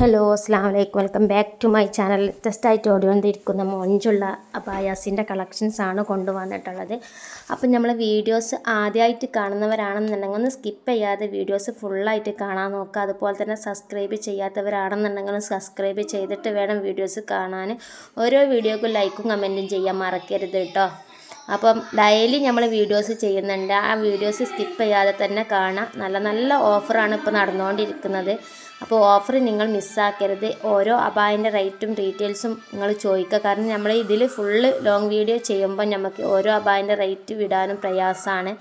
Hello അസ്സലാമു അലൈക്കും welcome back to my channel. ടെസ്റ്റായിട്ട് ഓടിക്കൊണ്ടിരിക്കുന്ന മൊഞ്ചുള്ള അബായാസിൻ്റെ കളക്ഷൻസാണ് കൊണ്ടുവന്നിട്ടുള്ളത്. അപ്പം നമ്മൾ വീഡിയോസ് ആദ്യമായിട്ട് കാണുന്നവരാണെന്നുണ്ടെങ്കിൽ ഒന്ന് സ്കിപ്പ് ചെയ്യാതെ വീഡിയോസ് ഫുള്ളായിട്ട് കാണാൻ നോക്കുക. അതുപോലെ തന്നെ സബ്സ്ക്രൈബ് ചെയ്യാത്തവരാണെന്നുണ്ടെങ്കിൽ സബ്സ്ക്രൈബ് ചെയ്തിട്ട് വേണം വീഡിയോസ് കാണാൻ. ഓരോ വീഡിയോക്കും ലൈക്കും കമൻറ്റും ചെയ്യാൻ മറക്കരുത് കേട്ടോ. അപ്പം ഡെയിലി നമ്മൾ വീഡിയോസ് ചെയ്യുന്നുണ്ട്, ആ വീഡിയോസ് സ്കിപ്പ് ചെയ്യാതെ തന്നെ കാണാം. നല്ല നല്ല ഓഫറാണ് ഇപ്പോൾ നടന്നുകൊണ്ടിരിക്കുന്നത്. അപ്പോൾ ഓഫർ നിങ്ങൾ മിസ്സാക്കരുത്. ഓരോ അബായൻ്റെ റേറ്റും ഡീറ്റെയിൽസും നിങ്ങൾ ചോദിക്കുക. കാരണം നമ്മൾ ഇതിൽ ഫുള്ള് ലോങ് വീഡിയോ ചെയ്യുമ്പോൾ നമുക്ക് ഓരോ അബായൻ്റെ റേറ്റ് വിടാനും പ്രയാസമാണ്.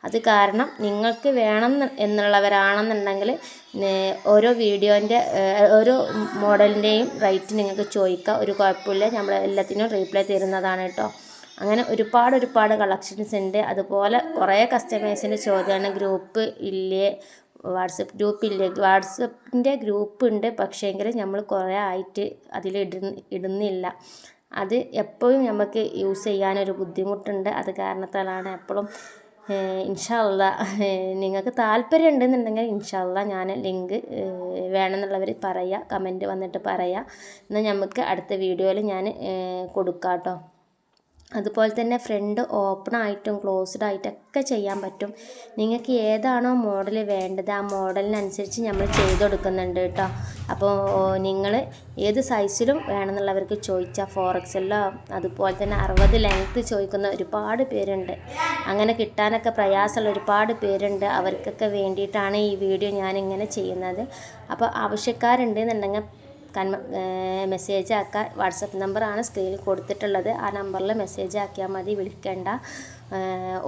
അത് കാരണം നിങ്ങൾക്ക് വേണം എന്നുള്ളവരാണെന്നുണ്ടെങ്കിൽ ഓരോ വീഡിയോൻ്റെ ഓരോ മോഡലിൻ്റെയും റേറ്റ് നിങ്ങൾക്ക് ചോദിക്കുക. ഒരു കുഴപ്പമില്ല, നമ്മൾ എല്ലാത്തിനും റീപ്ലൈ തരുന്നതാണ് കേട്ടോ. അങ്ങനെ ഒരുപാട് കളക്ഷൻസ് ഉണ്ട്. അതുപോലെ കുറേ കസ്റ്റമേഴ്സിൻ്റെ ചോദ്യമാണ്, ഗ്രൂപ്പ് ഇല്ലേ, വാട്സപ്പ് ഗ്രൂപ്പ് ഇല്ലേ. വാട്സപ്പിൻ്റെ ഗ്രൂപ്പ് ഉണ്ട്, പക്ഷേങ്കിൽ നമ്മൾ കുറേ ആയിട്ട് അതിൽ ഇടുന്നില്ല. അത് എപ്പോഴും നമുക്ക് യൂസ് ചെയ്യാനൊരു ബുദ്ധിമുട്ടുണ്ട്. അത് കാരണത്താലാണ് എപ്പോഴും ഇൻഷാ അല്ലാഹ് നിങ്ങൾക്ക് താല്പര്യം ഉണ്ടെന്നുണ്ടെങ്കിൽ ഇൻഷാ അല്ലാഹ് ഞാൻ ലിങ്ക് വേണമെന്നുള്ളവർ പറയുക, കമൻറ്റ് വന്നിട്ട് പറയുക. എന്നാൽ നമുക്ക് അടുത്ത വീഡിയോയിൽ ഞാൻ കൊടുക്കാം കേട്ടോ. അതുപോലെ തന്നെ ഫ്രണ്ട് ഓപ്പൺ ആയിട്ടും ക്ലോസ്ഡ് ആയിട്ടൊക്കെ ചെയ്യാൻ പറ്റും. നിങ്ങൾക്ക് ഏതാണോ മോഡൽ വേണ്ടത് ആ മോഡലിനനുസരിച്ച് നമ്മൾ ചെയ്ത് കൊടുക്കുന്നുണ്ട് കേട്ടോ. അപ്പോൾ നിങ്ങൾ ഏത് സൈസിലും വേണമെന്നുള്ളവർക്ക് ചോദിച്ചാൽ 4XL അതുപോലെ തന്നെ 60 ലെങ്ത്ത് ചോദിക്കുന്ന ഒരുപാട് പേരുണ്ട്. അങ്ങനെ കിട്ടാനൊക്കെ പ്രയാസമുള്ള ഒരുപാട് പേരുണ്ട്. അവർക്കൊക്കെ വേണ്ടിയിട്ടാണ് ഈ വീഡിയോ ഞാനിങ്ങനെ ചെയ്യുന്നത്. അപ്പോൾ ആവശ്യക്കാരുണ്ടെന്നുണ്ടെങ്കിൽ മെസ്സേജ് ആക്കുക. വാട്സപ്പ് നമ്പറാണ് സ്ക്രീനിൽ കൊടുത്തിട്ടുള്ളത്. ആ നമ്പറിൽ മെസ്സേജ് ആക്കിയാൽ മതി, വിളിക്കേണ്ട.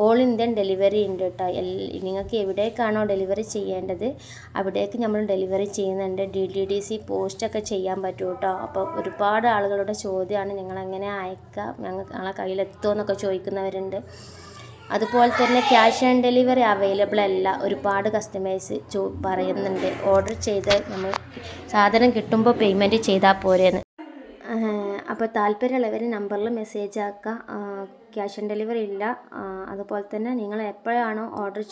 ഓൾ ഇന്ത്യൻ ഡെലിവറി ഉണ്ട് കേട്ടോ. നിങ്ങൾക്ക് എവിടേക്കാണോ ഡെലിവറി ചെയ്യേണ്ടത് അവിടേക്ക് നമ്മൾ ഡെലിവറി ചെയ്യുന്നുണ്ട്. DTDC പോസ്റ്റൊക്കെ ചെയ്യാൻ പറ്റും കേട്ടോ. അപ്പോൾ ഒരുപാട് ആളുകളുടെ ചോദ്യമാണ്, നിങ്ങളെങ്ങനെ അയക്കുക, ഞങ്ങളെ കയ്യിലെത്തുമോ എന്നൊക്കെ ചോദിക്കുന്നവരുണ്ട്. അതുപോലെ തന്നെ ക്യാഷ് ഓൺ ഡെലിവറി അവൈലബിൾ അല്ല. ഒരുപാട് കസ്റ്റമേഴ്സ് പറയുന്നുണ്ട്, ഓർഡർ ചെയ്ത് നമ്മൾ സാധനം കിട്ടുമ്പോൾ പേയ്മെൻറ്റ് ചെയ്താൽ പോരെയെന്ന്. അപ്പോൾ താല്പര്യമുള്ളവർ നമ്പറിൽ മെസ്സേജ് ആക്കുക. ക്യാഷ് ഓൺ ഡെലിവറി ഇല്ല. അതുപോലെ തന്നെ നിങ്ങൾ എപ്പോഴാണോ ഓർഡർ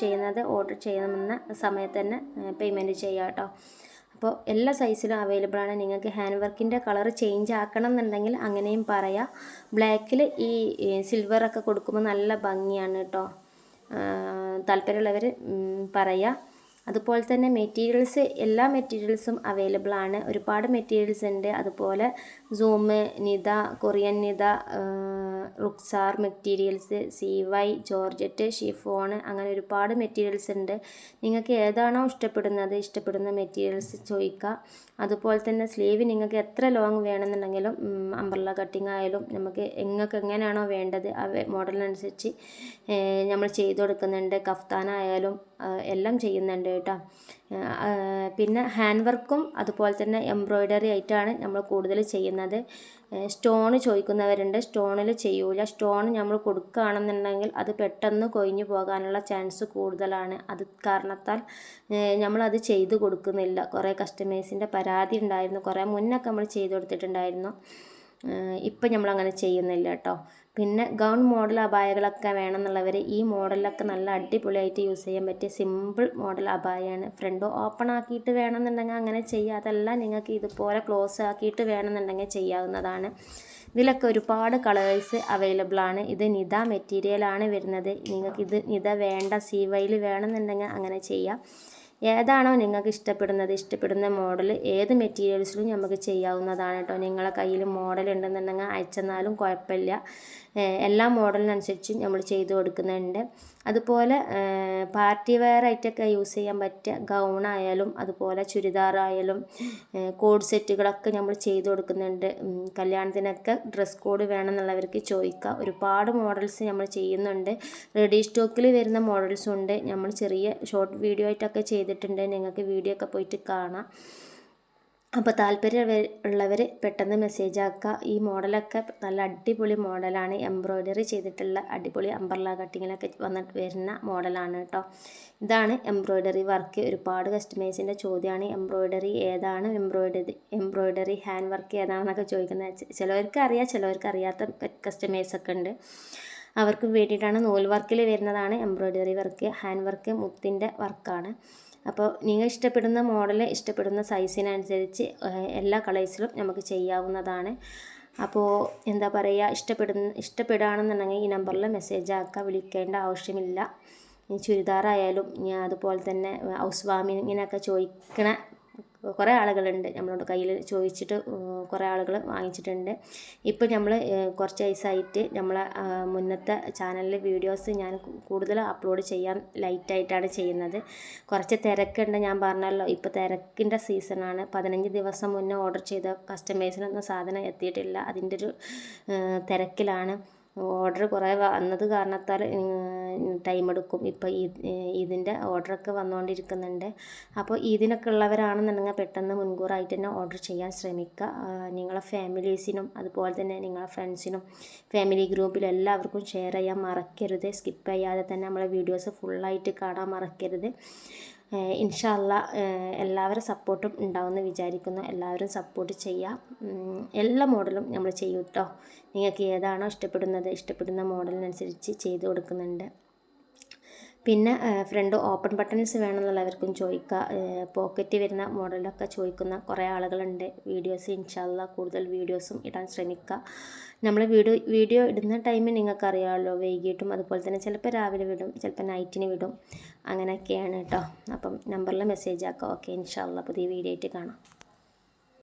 ചെയ്യുന്ന സമയത്ത് തന്നെ പേയ്മെൻറ്റ് ചെയ്യുക കേട്ടോ. അപ്പോൾ എല്ലാ സൈസിലും അവൈലബിൾ ആണ്. നിങ്ങൾക്ക് ഹാൻഡ് വർക്കിൻ്റെ കളർ ചേഞ്ച് ആക്കണം എന്നുണ്ടെങ്കിൽ അങ്ങനെയും പറയാം. ബ്ലാക്കിൽ ഈ സിൽവറൊക്കെ കൊടുക്കുമ്പോൾ നല്ല ഭംഗിയാണ് കേട്ടോ. താല്പര്യമുള്ളവർ പറയാം. അതുപോലെ തന്നെ മെറ്റീരിയൽസ്, എല്ലാ മെറ്റീരിയൽസും അവൈലബിൾ ആണ്. ഒരുപാട് മെറ്റീരിയൽസ് ഉണ്ട്. അതുപോലെ സൂം, നിത, കൊറിയൻ നിത, റുക്സാർ മെറ്റീരിയൽസ്, CY, ജോർജറ്റ്, ഷിഫോൺ, അങ്ങനെ ഒരുപാട് മെറ്റീരിയൽസ് ഉണ്ട്. നിങ്ങൾക്ക് ഏതാണോ ഇഷ്ടപ്പെടുന്ന മെറ്റീരിയൽസ് ചോദിക്കുക. അതുപോലെ തന്നെ സ്ലീവ് നിങ്ങൾക്ക് എത്ര ലോങ് വേണമെന്നുണ്ടെങ്കിലും അംബ്രല്ല കട്ടിങ് ആയാലും നിങ്ങൾക്ക് എങ്ങനെയാണോ വേണ്ടത് ആ മോഡലിനനുസരിച്ച് നമ്മൾ ചെയ്ത് കൊടുക്കുന്നുണ്ട്. കഫ്താനായാലും എല്ലാം ചെയ്യുന്നുണ്ട് കേട്ടോ. പിന്നെ ഹാൻഡ് വർക്കും അതുപോലെ തന്നെ എംബ്രോയ്ഡറി ആയിട്ടാണ് നമ്മൾ കൂടുതൽ ചെയ്യുന്നത്. സ്റ്റോൺ ചോദിക്കുന്നവരുണ്ട്, സ്റ്റോണിൽ ചെയ്യൂല. സ്റ്റോൺ നമ്മൾ കൊടുക്കുകയാണെന്നുണ്ടെങ്കിൽ അത് പെട്ടെന്ന് കൊഴിഞ്ഞു പോകാനുള്ള ചാൻസ് കൂടുതലാണ്. അത് കാരണത്താൽ നമ്മളത് ചെയ്ത് കൊടുക്കുന്നില്ല. കുറേ കസ്റ്റമേഴ്സിൻ്റെ പരാതി ഉണ്ടായിരുന്നു. കുറേ മുന്നൊക്കെ നമ്മൾ ചെയ്ത് കൊടുത്തിട്ടുണ്ടായിരുന്നു. ഇപ്പം നമ്മളങ്ങനെ ചെയ്യുന്നില്ല കേട്ടോ. പിന്നെ ഗൗൺ മോഡൽ അബായകളൊക്കെ വേണമെന്നുള്ളവർ ഈ മോഡലൊക്കെ നല്ല അടിപൊളിയായിട്ട് യൂസ് ചെയ്യാൻ പറ്റിയ സിമ്പിൾ മോഡൽ അബായാണ്. ഫ്രണ്ട് ഓപ്പൺ ആക്കിയിട്ട് വേണമെന്നുണ്ടെങ്കിൽ അങ്ങനെ ചെയ്യുക. അതല്ല നിങ്ങൾക്ക് ഇതുപോലെ ക്ലോസ് ആക്കിയിട്ട് വേണമെന്നുണ്ടെങ്കിൽ ചെയ്യാവുന്നതാണ്. ഇതിലൊക്കെ ഒരുപാട് കളേഴ്സ് അവൈലബിൾ ആണ്. ഇത് നിത മെറ്റീരിയലാണ് വരുന്നത്. നിങ്ങൾക്ക് ഇത് നിത വേണ്ട, CYയിൽ വേണമെന്നുണ്ടെങ്കിൽ അങ്ങനെ ചെയ്യാം. ഏതാണോ നിങ്ങൾക്ക് ഇഷ്ടപ്പെടുന്ന മോഡൽ ഏത് മെറ്റീരിയൽസിലും നമുക്ക് ചെയ്യാവുന്നതാണ് കേട്ടോ. നിങ്ങളെ കയ്യിൽ മോഡൽ ഉണ്ടെന്നുണ്ടെങ്കിൽ അയച്ചെന്നാലും കുഴപ്പമില്ല. എല്ലാ മോഡലിനനുസരിച്ചും നമ്മൾ ചെയ്ത് കൊടുക്കുന്നുണ്ട്. അതുപോലെ പാർട്ടി വെയർ ആയിട്ടൊക്കെ യൂസ് ചെയ്യാൻ പറ്റിയ ഗൗണായാലും അതുപോലെ ചുരിദാറായാലും കോഡ് സെറ്റുകളൊക്കെ നമ്മൾ ചെയ്ത് കൊടുക്കുന്നുണ്ട്. കല്യാണത്തിനൊക്കെ ഡ്രസ് കോഡ് വേണമെന്നുള്ളവർക്ക് ചോദിക്കുക. ഒരുപാട് മോഡൽസ് നമ്മൾ ചെയ്യുന്നുണ്ട്. റെഡി സ്റ്റോക്കിൽ വരുന്ന മോഡൽസും ഉണ്ട്. നമ്മൾ ചെറിയ ഷോർട്ട് വീഡിയോ ആയിട്ടൊക്കെ ചെയ്തിട്ടുണ്ട്. നിങ്ങൾക്ക് വീഡിയോ ഒക്കെ പോയിട്ട് കാണാം. അപ്പോൾ താല്പര്യമുള്ളവർ പെട്ടെന്ന് മെസ്സേജ് ആക്കുക. ഈ മോഡലൊക്കെ നല്ല അടിപൊളി മോഡലാണ്. എംബ്രോയ്ഡറി ചെയ്തിട്ടുള്ള അടിപൊളി അംബ്രല്ല കട്ടിങ്ങിലൊക്കെ വരുന്ന മോഡലാണ് കേട്ടോ. ഇതാണ് എംബ്രോയ്ഡറി വർക്ക്. ഒരുപാട് കസ്റ്റമേഴ്സിൻ്റെ ചോദ്യമാണ്, എംബ്രോയ്ഡറി ഏതാണ്, എംബ്രോയ്ഡറി ഹാൻഡ് വർക്ക് ഏതാണെന്നൊക്കെ ചോദിക്കുന്നത്. ചിലവർക്ക് അറിയാം, ചിലവർക്ക് അറിയാത്ത കസ്റ്റമേഴ്സൊക്കെ ഉണ്ട്. അവർക്ക് വേണ്ടിയിട്ടാണ്. നൂൽ വർക്കിൽ വരുന്നതാണ് എംബ്രോയ്ഡറി വർക്ക്. ഹാൻഡ് വർക്ക് മുത്തിൻ്റെ വർക്കാണ്. അപ്പോൾ നിങ്ങൾ ഇഷ്ടപ്പെടുന്ന മോഡൽ ഇഷ്ടപ്പെടുന്ന സൈസിനനുസരിച്ച് എല്ലാ കളേഴ്സിലും നമുക്ക് ചെയ്യാവുന്നതാണ്. അപ്പോൾ എന്താ പറയുക, ഇഷ്ടപ്പെടുകയാണെന്നുണ്ടെങ്കിൽ ഈ നമ്പറിൽ മെസ്സേജ് ആക്കുക, വിളിക്കേണ്ട ആവശ്യമില്ല. ചുരിദാറായാലും അതുപോലെ തന്നെ ഹൗസ് വാമിങ്ങിനൊക്കെ ചോദിക്കണ കുറേ ആളുകളുണ്ട് നമ്മളോട്, കയ്യിൽ ചോദിച്ചിട്ട് കുറേ ആളുകൾ വാങ്ങിച്ചിട്ടുണ്ട്. ഇപ്പോൾ നമ്മൾ കുറച്ച് ദിവസമായിട്ട് നമ്മളെ മുന്നത്തെ ചാനലിലെ വീഡിയോസ് ഞാൻ കൂടുതൽ അപ്ലോഡ് ചെയ്യാൻ ലൈറ്റായിട്ടാണ് ചെയ്യുന്നത്. കുറച്ച് തിരക്കുണ്ട്, ഞാൻ പറഞ്ഞല്ലോ ഇപ്പോൾ തിരക്കിൻ്റെ സീസണാണ്. 15 ദിവസം മുന്നേ ഓർഡർ ചെയ്ത കസ്റ്റമേഴ്സിനൊന്നും സാധനം എത്തിയിട്ടില്ല, അതിൻ്റെ ഒരു തിരക്കിലാണ്. ഓർഡർ കുറേ വന്നത് കാരണത്താൽ ടൈം എടുക്കും. ഇപ്പോൾ ഇതിൻ്റെ ഓർഡറൊക്കെ വന്നുകൊണ്ടിരിക്കുന്നുണ്ട്. അപ്പോൾ ഇതിനൊക്കെ ഉള്ളവരാണെന്നുണ്ടെങ്കിൽ പെട്ടെന്ന് മുൻകൂറായിട്ട് തന്നെ ഓർഡർ ചെയ്യാൻ ശ്രമിക്കുക. നിങ്ങളെ ഫാമിലീസിനും അതുപോലെ തന്നെ നിങ്ങളെ ഫ്രണ്ട്സിനും ഫാമിലി ഗ്രൂപ്പിലും എല്ലാവർക്കും ഷെയർ ചെയ്യാൻ മറക്കരുത്. സ്കിപ്പ് ചെയ്യാതെ തന്നെ നമ്മളെ വീഡിയോസ് ഫുള്ളായിട്ട് കാണാൻ മറക്കരുത്. ഇൻഷാ അല്ലാഹ് എല്ലാവരും സപ്പോർട്ടും ഉണ്ടാവുമെന്ന് വിചാരിക്കുന്നു. എല്ലാവരും സപ്പോർട്ട് ചെയ്യാം. എല്ലാ മോഡലും നമ്മൾ ചെയ്യും കേട്ടോ. നിങ്ങൾക്ക് ഏതാണോ ഇഷ്ടപ്പെടുന്ന മോഡലിനനുസരിച്ച് ചെയ്ത് കൊടുക്കുന്നുണ്ട്. പിന്നെ ഫ്രണ്ട് ഓപ്പൺ ബട്ടൺസ് വേണമെന്നുള്ളവർക്കും ചോദിക്കുക. പോക്കറ്റ് വരുന്ന മോഡലൊക്കെ ചോദിക്കുന്ന കുറേ ആളുകളുണ്ട്. വീഡിയോസ് ഇൻഷാ അല്ലാഹ് കൂടുതൽ വീഡിയോസും ഇടാൻ ശ്രമിക്കുക. നമ്മൾ വീഡിയോ ഇടുന്ന ടൈമിൽ നിങ്ങൾക്കറിയാമല്ലോ, വൈകിട്ടും അതുപോലെ തന്നെ ചിലപ്പോൾ രാവിലെ വിടും, ചിലപ്പോൾ നൈറ്റിന് വിടും, അങ്ങനെയൊക്കെയാണ് കേട്ടോ. അപ്പം നമ്പറിൽ മെസ്സേജ് ആക്കുക. ഓക്കെ, ഇൻഷാ അല്ലാഹ് പുതിയ വീഡിയോ ആയിട്ട് കാണാം.